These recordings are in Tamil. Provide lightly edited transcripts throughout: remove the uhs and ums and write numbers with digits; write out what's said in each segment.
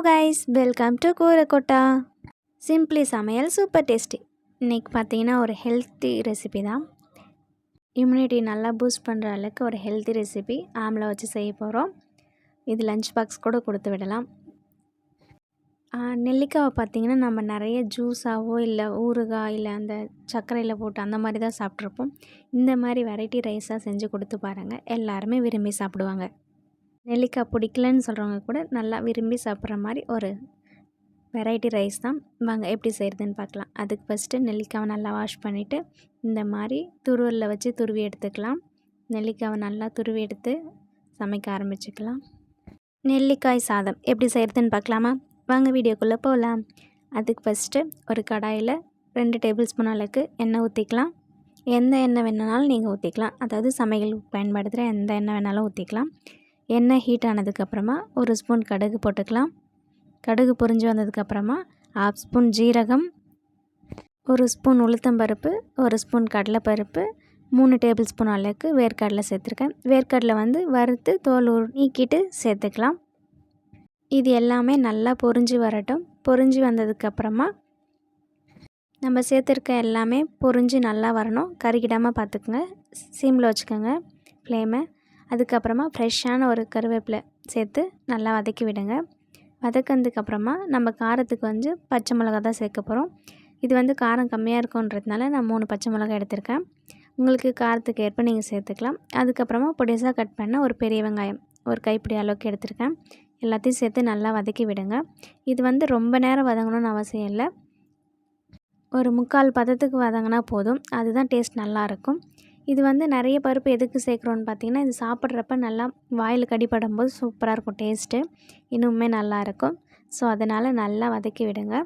Guys, welcome to Koorakotta. Simply சமையல் சூப்பர் டேஸ்டி. இன்றைக்கி பார்த்தீங்கன்னா ஒரு ஹெல்த்தி ரெசிபி தான். இம்யூனிட்டி நல்லா பூஸ்ட் பண்ணுற அளவுக்கு ஒரு ஹெல்த்தி ரெசிபி ஆம்லா வச்சு செய்ய போகிறோம். இது லஞ்ச் பாக்ஸ் கூட கொடுத்து விடலாம். நெல்லிக்காவை பார்த்திங்கன்னா நம்ம நிறைய ஜூஸாவோ இல்லை ஊறுகாய் இல்லை அந்த சர்க்கரையில் போட்டு அந்த மாதிரி தான் சாப்பிட்ருப்போம். இந்த மாதிரி வெரைட்டி ரைஸாக செஞ்சு கொடுத்து பாருங்கள், எல்லாருமே விரும்பி சாப்பிடுவாங்க. நெல்லிக்காய் பிடிக்கலன்னு சொல்கிறவங்க கூட நல்லா விரும்பி சாப்பிட்ற மாதிரி ஒரு வெரைட்டி ரைஸ் தான். வாங்க எப்படி செய்கிறதுன்னு பார்க்கலாம். அதுக்கு ஃபஸ்ட்டு நெல்லிக்காவை நல்லா வாஷ் பண்ணிவிட்டு இந்த மாதிரி துருவலில் வச்சு துருவி எடுத்துக்கலாம். நெல்லிக்காவை நல்லா துருவி எடுத்து சமைக்க ஆரம்பிச்சுக்கலாம். நெல்லிக்காய் சாதம் எப்படி செய்கிறதுன்னு பார்க்கலாமா? வாங்க வீடியோக்குள்ளே போகலாம். அதுக்கு ஃபஸ்ட்டு ஒரு கடாயில் 2 டேபிள் ஸ்பூன் அளவுக்கு எண்ணெய் ஊற்றிக்கலாம். எந்த எண்ணெய் வேணுனாலும் நீங்கள் ஊற்றிக்கலாம், அதாவது சமையலுக்கு பயன்படுத்துகிற எந்த எண்ணெய் வேணாலும் ஊற்றிக்கலாம். எண்ணெய் ஹீட் ஆனதுக்கப்புறமா 1 ஸ்பூன் கடுகு போட்டுக்கலாம். கடுகு பொரிஞ்சு வந்ததுக்கப்புறமா 1/2 ஸ்பூன் ஜீரகம், 1 ஸ்பூன் உளுத்தம்பருப்பு, 1 ஸ்பூன் கடலைப்பருப்பு, 3 டேபிள் ஸ்பூன் அளவுக்கு வேர்க்கடலை சேர்த்துருக்கேன். வேர்க்கடலை வறுத்து தோல் நீக்கிட்டு சேர்த்துக்கலாம். இது எல்லாமே நல்லா பொரிஞ்சு வரட்டும். பொரிஞ்சு வந்ததுக்கப்புறமா நம்ம சேர்த்துருக்க எல்லாமே பொரிஞ்சு நல்லா வரணும். கருகிடாமல் பார்த்துக்குங்க, சிம்மில் வச்சுக்கோங்க ஃப்ளேமை. அதுக்கப்புறமா ஃப்ரெஷ்ஷான ஒரு கருவேப்பிலை சேர்த்து நல்லா வதக்கி விடுங்க. வதக்கினதுக்கப்புறமா நம்ம காரத்துக்கு பச்சை மிளகா தான் சேர்க்க போகிறோம். இது காரம் கம்மியாக இருக்குன்றதுனால நான் 3 பச்சை மிளகா எடுத்திருக்கேன். உங்களுக்கு காரத்துக்கு ஏற்ப நீங்கள் சேர்த்துக்கலாம். அதுக்கப்புறமா பொடிசாக கட் பண்ண ஒரு பெரிய வெங்காயம் ஒரு கைப்பிடி அளவுக்கு எடுத்திருக்கேன். எல்லாத்தையும் சேர்த்து நல்லா வதக்கி விடுங்க. இது ரொம்ப நேரம் வதங்கணும்னு அவசியம் இல்லை, ஒரு 3/4 பதத்துக்கு வதங்கினா போதும். அதுதான் டேஸ்ட் நல்லாயிருக்கும். இது நிறைய பருப்பு எதுக்கு சேர்க்குறோன்னு பார்த்தீங்கன்னா, இது சாப்பிட்றப்ப நல்லா வாயில் கடிப்படும் போது சூப்பராக இருக்கும், டேஸ்ட்டு இன்னுமே நல்லாயிருக்கும். ஸோ அதனால் நல்லா வதக்கி விடுங்க.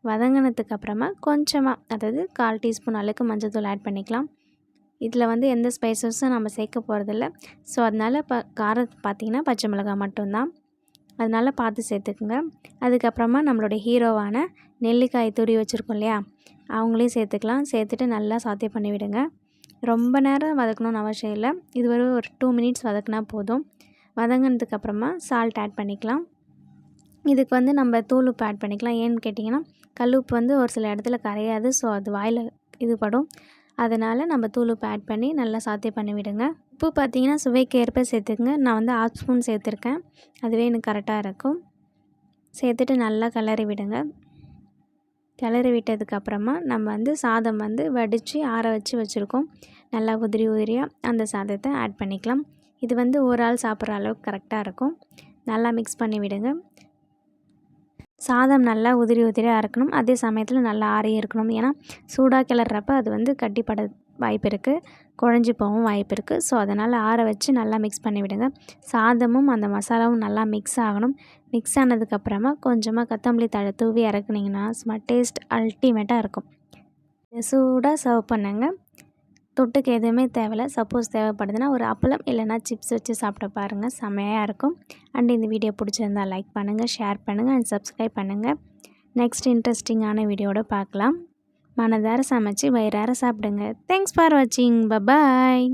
வதங்கினதுக்கப்புறமா கொஞ்சமாக, அதாவது 1/4 டீஸ்பூன் அளவுக்கு மஞ்சள்தூள் ஆட் பண்ணிக்கலாம். இதில் எந்த ஸ்பைசஸும் நம்ம சேர்க்க போகிறதில்ல. ஸோ அதனால் காரம் பார்த்திங்கன்னா பச்சை மிளகாய் மட்டும்தான், அதனால் பார்த்து சேர்த்துக்குங்க. அதுக்கப்புறமா நம்மளுடைய ஹீரோவான நெல்லிக்காய் துருவி வச்சுருக்கோம் இல்லையா, அவங்களையும் சேர்த்துக்கலாம். சேர்த்துட்டு நல்லா சாத்தே பண்ணி விடுங்க. ரொம்ப நேரம் வதக்கணும்னு அவசியம் இல்லை, இது ஒரு 2 மினிட்ஸ் வதக்கினா போதும். வதங்கினதுக்கப்புறமா சால்ட் ஆட் பண்ணிக்கலாம். இதுக்கு நம்ம தூள் உப்பு ஆட் பண்ணிக்கலாம். ஏன்னு கேட்டிங்கன்னா, கல் உப்பு ஒரு சில இடத்துல கரையாது, ஸோ அது வாயில் இது படும். அதனால் நம்ம தூள் உப்பு ஆட் பண்ணி நல்லா சாத்தே பண்ணி விடுங்க. உப்பு பார்த்திங்கன்னா சுவைக்கு ஏற்ப சேர்த்துக்குங்க. நான் 1/2 ஸ்பூன் சேர்த்துருக்கேன், அதுவே எனக்கு கரெக்டாக இருக்கும். சேர்த்துட்டு நல்லா கிளறி விடுங்க. கிளறி விட்டதுக்கப்புறமா நம்ம சாதம் வடித்து ஆற வச்சுருக்கோம். நல்லா உதிரி உதிரியாக அந்த சாதத்தை ஆட் பண்ணிக்கலாம். இது ஒரு ஆள் சாப்பிட்ற அளவுக்கு கரெக்டாக இருக்கும். நல்லா மிக்ஸ் பண்ணி விடுங்க. சாதம் நல்லா உதிரி உதிரியாக இருக்கணும், அதே சமயத்தில் நல்லா ஆறி இருக்கணும். ஏன்னா சூடாக கிளறப்ப அது கட்டிப்பட வாய்ப்பு இருக்குது, குழஞ்சி போகவும் வாய்ப்பு இருக்குது. ஸோ அதனால் ஆற வச்சு நல்லா மிக்ஸ் பண்ணி விடுங்க. சாதமும் அந்த மசாலாவும் நல்லா மிக்ஸ் ஆகணும். மிக்ஸ் ஆனதுக்கப்புறமா கொஞ்சமாக கொத்தமல்லி தழை தூவி இறக்குனிங்கன்னா சும்மா டேஸ்ட் அல்டிமேட்டாக இருக்கும். சூடாக சர்வ் பண்ணுங்க. தொட்டுக்கு எதுவுமே தேவையில்லை. சப்போஸ் தேவைப்படுதுன்னா ஒரு அப்பளம் இல்லைனா சிப்ஸ் வச்சு சாப்பிட்டு பாருங்கள், செம்மையாக இருக்கும். அண்ட் இந்த வீடியோ பிடிச்சிருந்தால் லைக் பண்ணுங்கள், ஷேர் பண்ணுங்கள் அண்ட் சப்ஸ்கிரைப் பண்ணுங்கள். நெக்ஸ்ட் இன்ட்ரெஸ்டிங்கான வீடியோட பார்க்கலாம். மனதார சமைச்சு வயிறார சாப்பிடுங்க. தேங்க்ஸ் ஃபார் வாட்சிங். பபாய்.